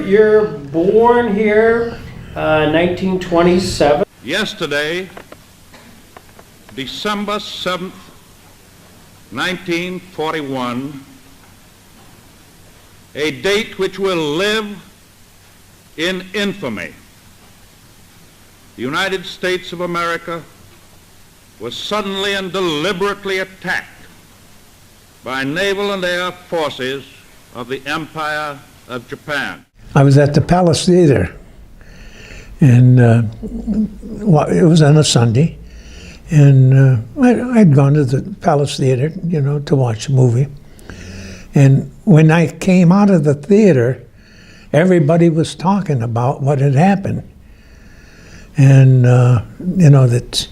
you're born here, 1927. Yesterday, December 7th, 1941, a date which will live in infamy. The United States of America was suddenly and deliberately attacked by naval and air forces of the Empire of Japan. I was at the Palace Theater, and it was on a Sunday, and I'd gone to the Palace Theater, to watch a movie. And when I came out of the theater, everybody was talking about what had happened. And, that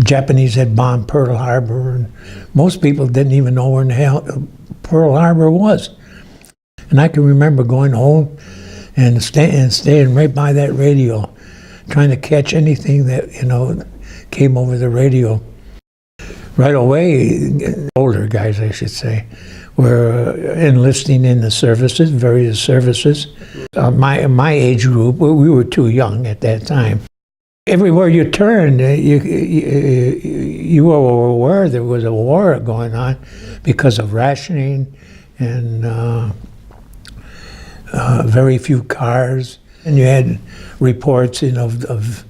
Japanese had bombed Pearl Harbor, and most people didn't even know where in the hell Pearl Harbor was. And I can remember going home and staying right by that radio, trying to catch anything that, came over the radio. Right away, older guys, I should say, were enlisting in the services, various services. My age group, we were too young at that time. Everywhere you turned, you were aware there was a war going on because of rationing and very few cars. And you had reports of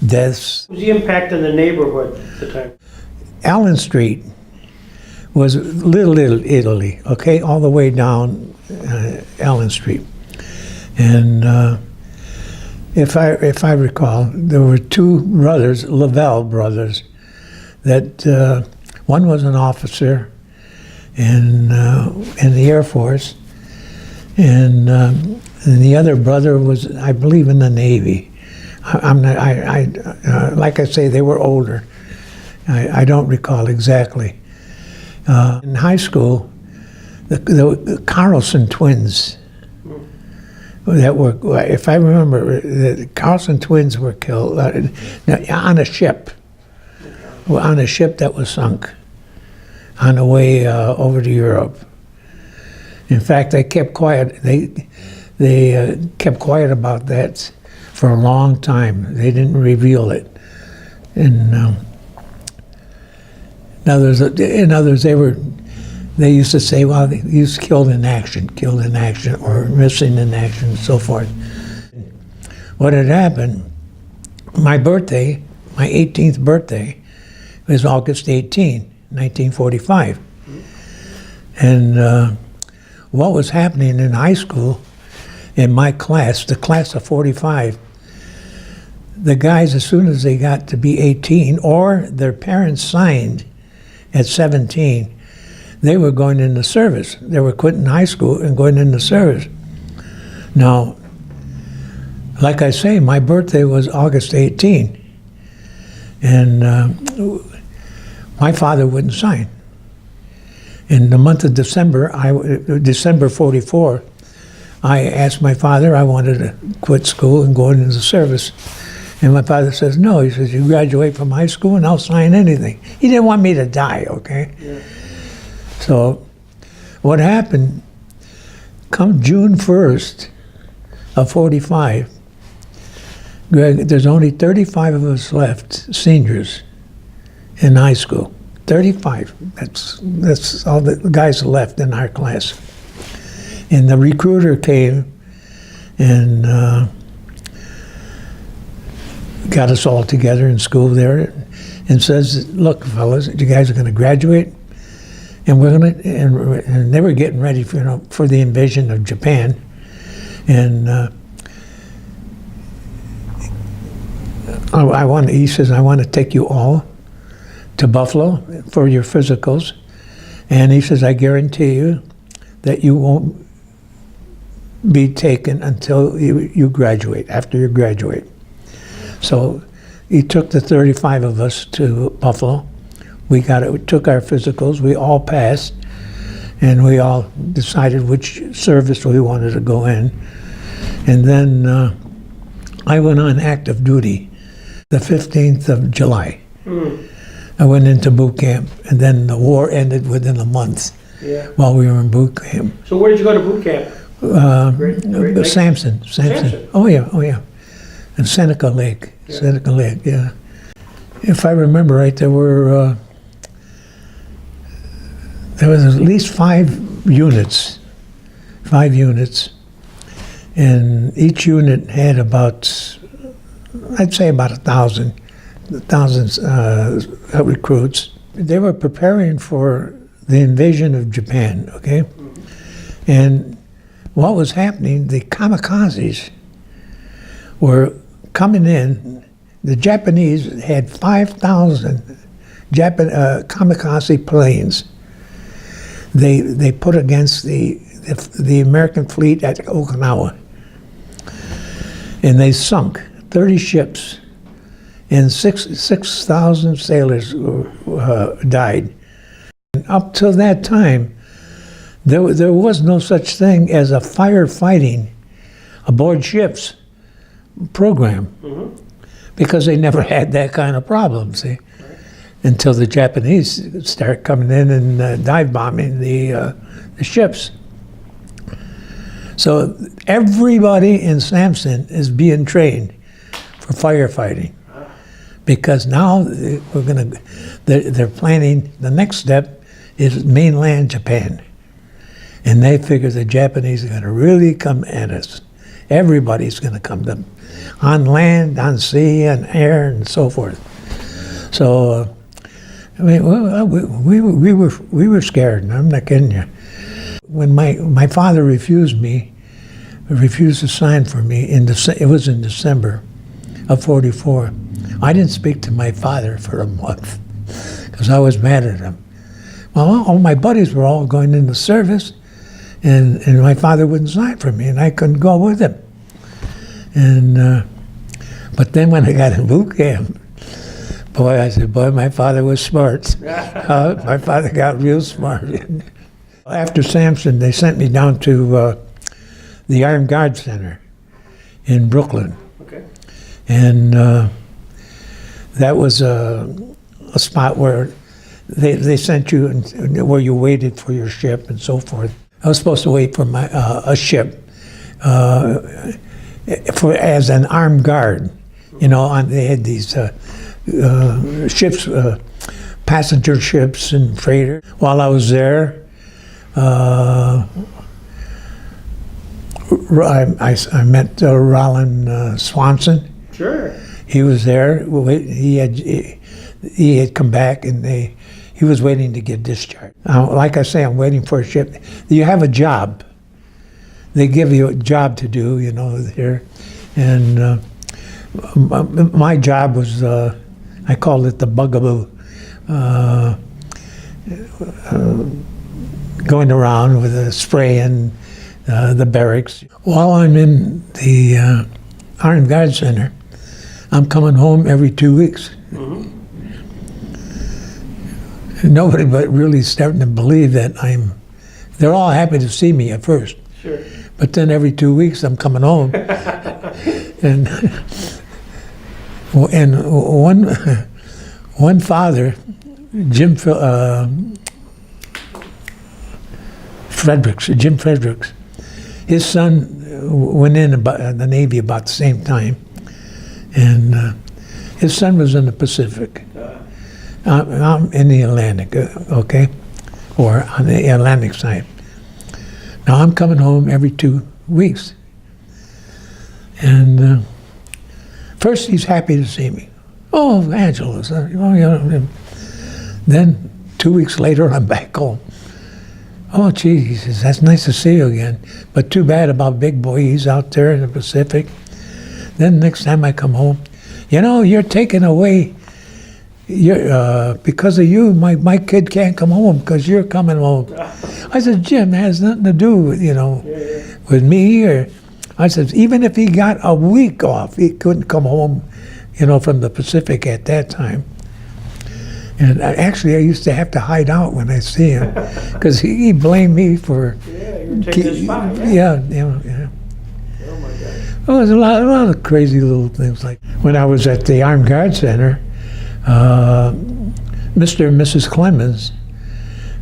deaths. What was the impact on the neighborhood at the time? Allen Street was Little Italy, okay, all the way down Allen Street. And if I recall, there were two brothers, Lavelle brothers, that one was an officer in the Air Force, and the other brother was, I believe, in the Navy. Like I say, they were older. I don't recall exactly. In high school, the Carlson twins, that were, if I remember, the Carlson twins were killed on a ship that was sunk on the way over to Europe. In fact, they kept quiet. They kept quiet about that for a long time. They didn't reveal it. And in others, they used to say, well, he was killed in action, or missing in action, and so forth. What had happened, my birthday, my 18th birthday, was August 18, 1945. And what was happening in high school, in my class, the class of 45, the guys, as soon as they got to be 18, or their parents signed at 17, they were going into service. They were quitting high school and going into service. Now, like I say, my birthday was August 18, and my father wouldn't sign. In the month of December, December 44, I asked my father, I wanted to quit school and go into service. And my father says, no, he says, you graduate from high school and I'll sign anything. He didn't want me to die, okay? Yeah. So what happened, come June 1st of 45, Greg, there's only 35 of us left, seniors, in high school. 35, that's all the guys left in our class. And the recruiter came and got us all together in school there and says, look, fellas, you guys are going to graduate, and we're going to, and they were getting ready for the invasion of Japan. And he says, I want to take you all to Buffalo for your physicals. And he says, I guarantee you that you won't be taken until you graduate, after you graduate. So he took the 35 of us to Buffalo. We took our physicals, we all passed, and we all decided which service we wanted to go in. And then I went on active duty the 15th of July. I went into boot camp, and then the war ended within a month while we were in boot camp. So where did you go to boot camp? Great Lake? Samson. Samson. Oh yeah. And Seneca Lake. Yeah. Seneca Lake, yeah. If I remember right, there was at least 5 units. 5 units. And each unit had about, I'd say about 1,000 recruits. They were preparing for the invasion of Japan, okay? And what was happening, the kamikazes were coming in. The Japanese had 5,000 kamikaze planes they put against the American fleet at Okinawa. And they sunk 30 ships, and 6,000 sailors died. And up till that time, there was no such thing as a firefighting aboard ships program, because they never had that kind of problem, see, until the Japanese start coming in and dive bombing the ships. So everybody in Samson is being trained for firefighting, because now they're planning, the next step is mainland Japan. And they figure the Japanese are going to really come at us. Everybody's going to come to them, on land, on sea, and air, and so forth. So, I mean, we were scared, and I'm not kidding you. When my father refused to sign for me, it was in December of '44. I didn't speak to my father for a month because I was mad at him. Well, all my buddies were all going into service, and my father wouldn't sign for me, and I couldn't go with him. And but then when I got in boot camp, boy, I said, boy, my father was smart. My father got real smart. After Samson, they sent me down to the Armed Guard Center in Brooklyn. Okay. And that was a spot where they sent you, where you waited for your ship and so forth. I was supposed to wait for a ship as an armed guard. You know, they had these ships, passenger ships and freighter. While I was there, I met Roland Swanson. Sure. He was there. He had come back, and he was waiting to get discharged. Like I say, I'm waiting for a ship. You have a job. They give you a job to do, you know, here. And my job was, I called it the bugaboo. Going around with a spray in the barracks. While I'm in the Armed Guard Center, I'm coming home every 2 weeks. Nobody but really starting to believe that they're all happy to see me at first. Sure. But then every 2 weeks I'm coming home. and one father, Jim Fredericks, his son went in the Navy about the same time, and his son was in the Pacific. I'm in the Atlantic, okay, or on the Atlantic side. Now I'm coming home every 2 weeks, and first he's happy to see me. Oh, Angelo. Then 2 weeks later, I'm back home. Oh, gee, he says, that's nice to see you again. But too bad about Big Boy. He's out there in the Pacific. Then next time I come home, you know, you're taking away, because of you, my kid can't come home because you're coming home. I said, Jim, that has nothing to do with, with me. Or I said, even if he got a week off, he couldn't come home, from the Pacific at that time. And actually, I used to have to hide out when I see him, because he blamed me for. Yeah, you were taking his spot. Yeah. Oh my gosh. Well, there's a lot of crazy little things like. When I was at the Armed Guard Center, Mr. and Mrs. Clemens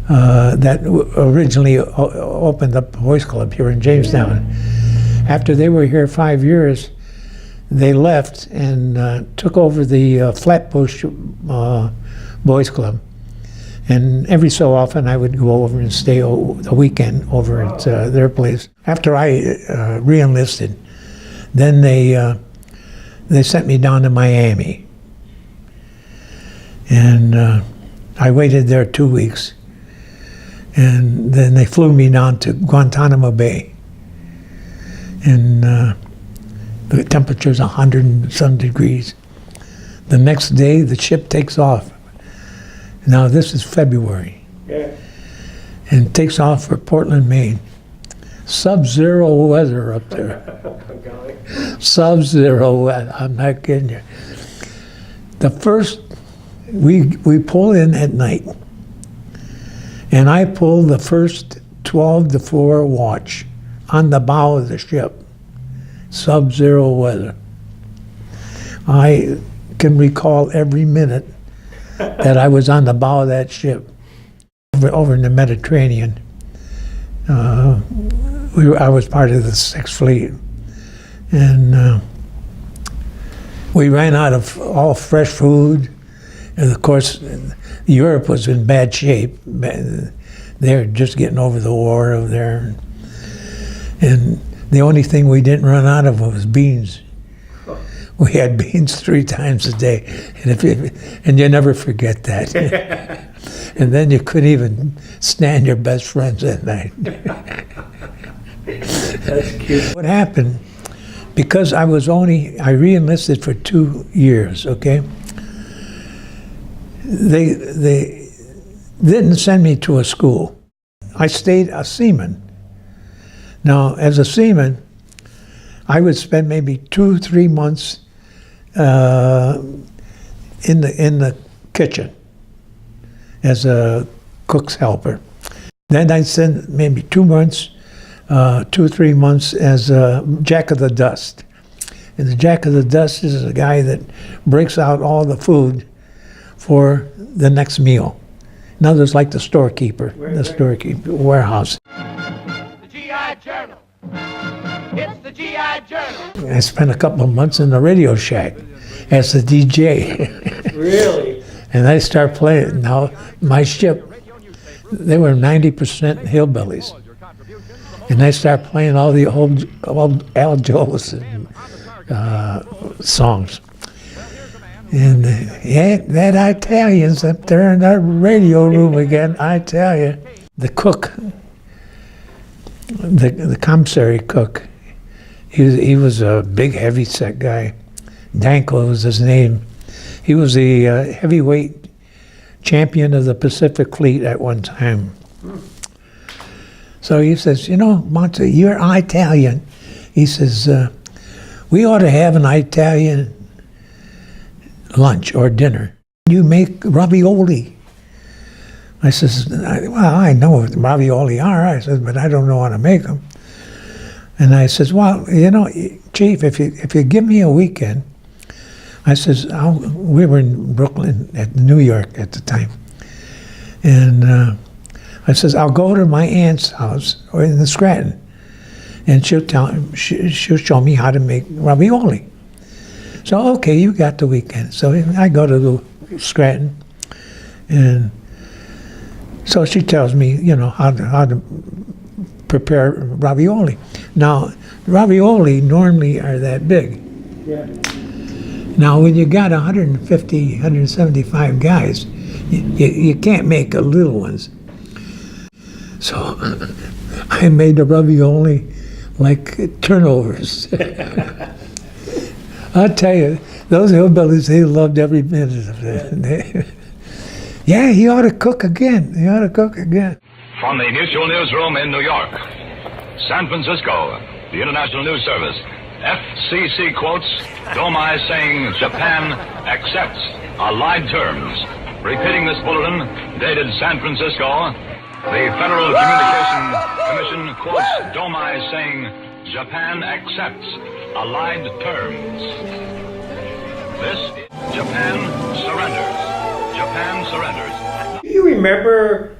that originally opened up the Boys Club here in Jamestown. After they were here 5 years, they left and took over the Flatbush Boys Club. And every so often I would go over and stay the weekend over at their place. After I re-enlisted, then they sent me down to Miami. And I waited there 2 weeks. And then they flew me down to Guantanamo Bay. And the temperature's 100 and some degrees. The next day, the ship takes off. Now, this is February. Yeah. And takes off for Portland, Maine. Sub-zero weather up there. Golly. Sub-zero weather, I'm not kidding you. The first, we pull in at night. And I pull the first 12 to 4 watch on the bow of the ship. Sub-zero weather. I can recall every minute that I was on the bow of that ship over in the Mediterranean. I was part of the 6th Fleet. And we ran out of all fresh food. And of course, Europe was in bad shape. They were just getting over the war over there. And the only thing we didn't run out of was beans. We had beans 3 times a day, and you never forget that. And then you couldn't even stand your best friends at night. That's cute. What happened, because I re-enlisted for 2 years, okay? They didn't send me to a school. I stayed a seaman. Now, as a seaman, I would spend maybe 2-3 months in the kitchen as a cook's helper. Then I'd spend maybe 2 months, 2-3 months as a jack of the dust. And the jack of the dust is a guy that breaks out all the food for the next meal. In other words, like the storekeeper, warehouse. The GI Journal. It's the GI Journal. I spent a couple of months in the Radio Shack as a DJ. Really? And I start playing. Now, my ship, they were 90% hillbillies. And I start playing all the old Al Jolson songs. And that Italian's up there in that radio room again, I tell you. The cook, the commissary cook, he was a big, heavy-set guy. Danko was his name. He was the heavyweight champion of the Pacific Fleet at one time. So he says, you know, Bonta, you're Italian. He says, we ought to have an Italian lunch or dinner. You make ravioli. I says, well, I know what ravioli are. I says, but I don't know how to make them. And I says, well, you know, Chief, if you give me a weekend, I says, we were in Brooklyn, at New York at the time. And I says, I'll go to my aunt's house or in the Scranton, and she'll show me how to make ravioli. So, okay, you got the weekend. So I go to the Scranton, and so she tells me, you know, how to prepare ravioli. Now, ravioli normally are that big. Yeah. Now, when you got 150, 175 guys, you can't make the little ones. So I made the ravioli like turnovers. I'll tell you, those hillbillies, they loved every minute of it. Yeah, he ought to cook again. He ought to cook again. From the Mutual Newsroom in New York, San Francisco, the International News Service, FCC quotes Domai saying Japan accepts allied terms. Repeating this bulletin, dated San Francisco, the Federal Communication Commission quotes Domai saying Japan accepts allied terms. This is Japan surrenders. Japan surrenders. Do you remember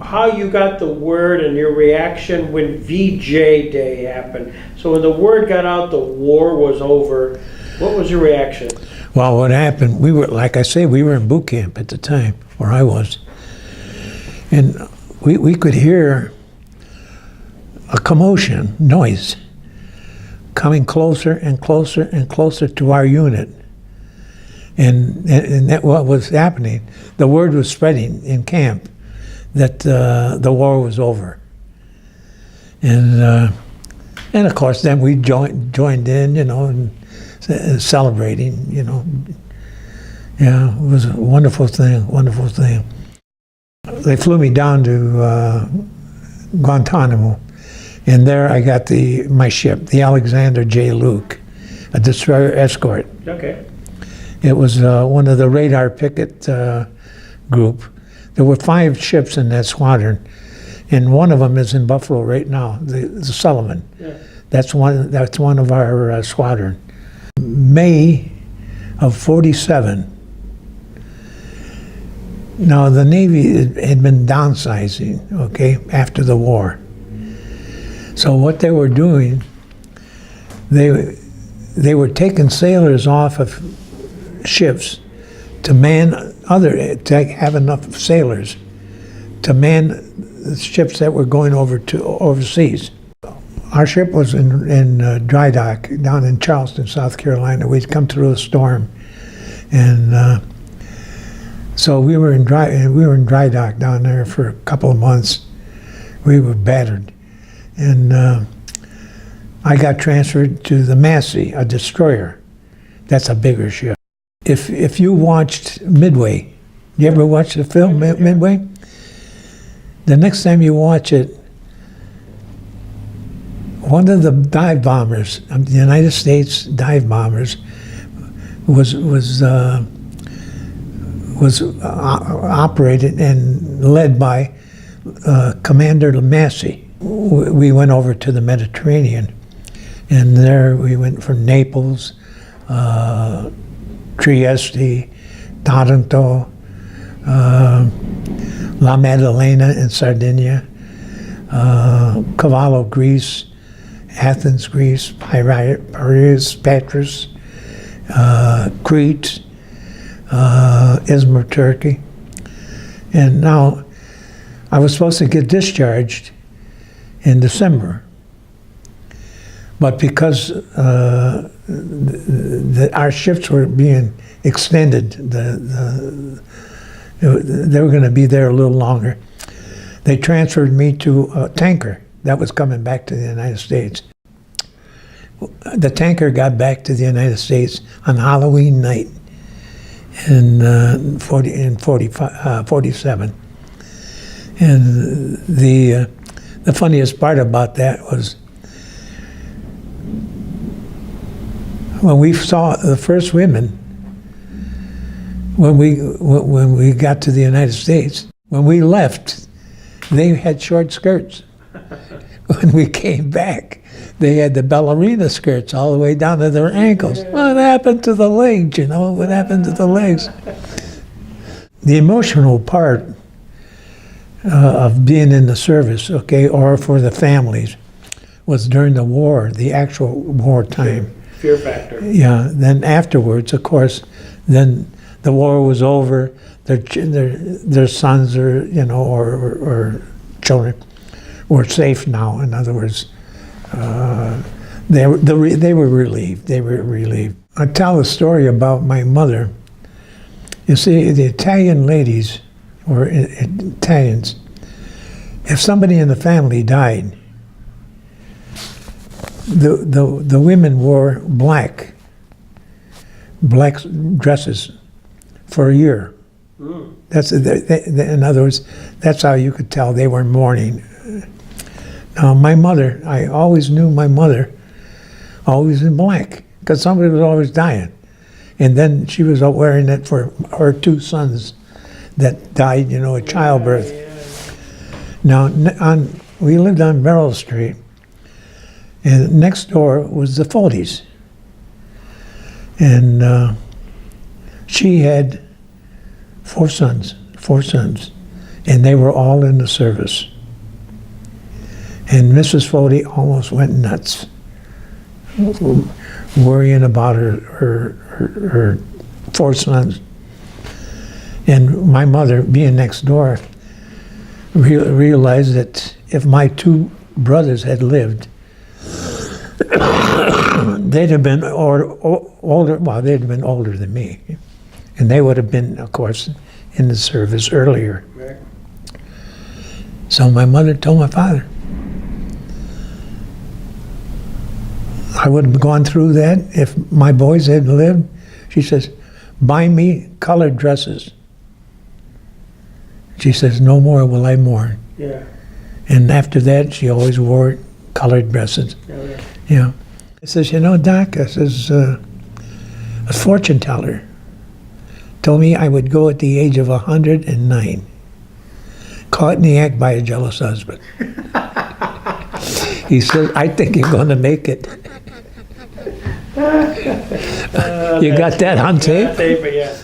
how you got the word and your reaction when VJ Day happened. So when the word got out the war was over, what was your reaction? Well, what happened, we were, like I say, we were in boot camp at the time, where I was. And we could hear a commotion, noise, coming closer and closer and closer to our unit. And that what was happening, the word was spreading in camp that the war was over. And of course, then we joined in, you know, and celebrating, you know. Yeah, it was a wonderful thing, wonderful thing. They flew me down to Guantanamo, and there I got my ship, the Alexander J. Luke, a destroyer escort. Okay. It was one of the radar picket group. There were 5 ships in that squadron, and one of them is in Buffalo right now, the Sullivan. Yeah. That's one of our squadron. May of '47. Now the Navy had been downsizing, okay, after the war. So what they were doing, they were taking sailors off of ships to to have enough sailors to man the ships that were going over to overseas. Our ship was in dry dock down in Charleston, South Carolina. We'd come through a storm, and so we were in dry dock down there for a couple of months. We were battered, and I got transferred to the Massey, a destroyer. That's a bigger ship. If you watched Midway, you ever watch the film Midway? The next time you watch it, one of the dive bombers, the United States dive bombers, was operated and led by Commander Massey. We went over to the Mediterranean, and there we went from Naples, Trieste, Taranto, La Maddalena in Sardinia, Cavallo, Greece, Athens, Greece, Piraeus, Patras, Crete, Izmir, Turkey. And now I was supposed to get discharged in December, but because our shifts were being extended, they were going to be there a little longer. They transferred me to a tanker that was coming back to the United States. The tanker got back to the United States on Halloween night in 47. And the funniest part about that was when we saw the first women, when we got to the United States, when we left, they had short skirts. When we came back, they had the ballerina skirts all the way down to their ankles. What happened to the legs, you know? What happened to the legs? The emotional part of being in the service, okay, or for the families, was during the war, the actual wartime. Fear factor. Yeah, then afterwards, of course, then the war was over, their sons or, you know, or children were safe now. In other words, they were relieved. They were relieved. I tell a story about my mother. You see, the Italian ladies, or Italians, if somebody in the family died, the women wore black dresses for a year. That's in other words, that's how you could tell they were mourning. Now, my mother, I always knew my mother always in black, because somebody was always dying. And then she was wearing it for her 2 sons that died, you know, at childbirth. Now, we lived on Merrill Street, and next door was the Foldies. And she had 4 sons, and they were all in the service. And Mrs. Fody almost went nuts, worrying about her 4 sons. And my mother, being next door, realized that if my 2 brothers had lived, they'd have been older. Well, they'd have been older than me, and they would have been, of course, in the service earlier. Right. So my mother told my father. I would have gone through that if my boys had lived. She says, buy me colored dresses. She says, no more will I mourn. Yeah. And after that, she always wore colored dresses. Oh, yeah. Yeah. I says, you know, Doc, I says, a fortune teller told me I would go at the age of 109. Caught in the act by a jealous husband. He says, I think you're going to make it. You got that on tape? Tape, yeah.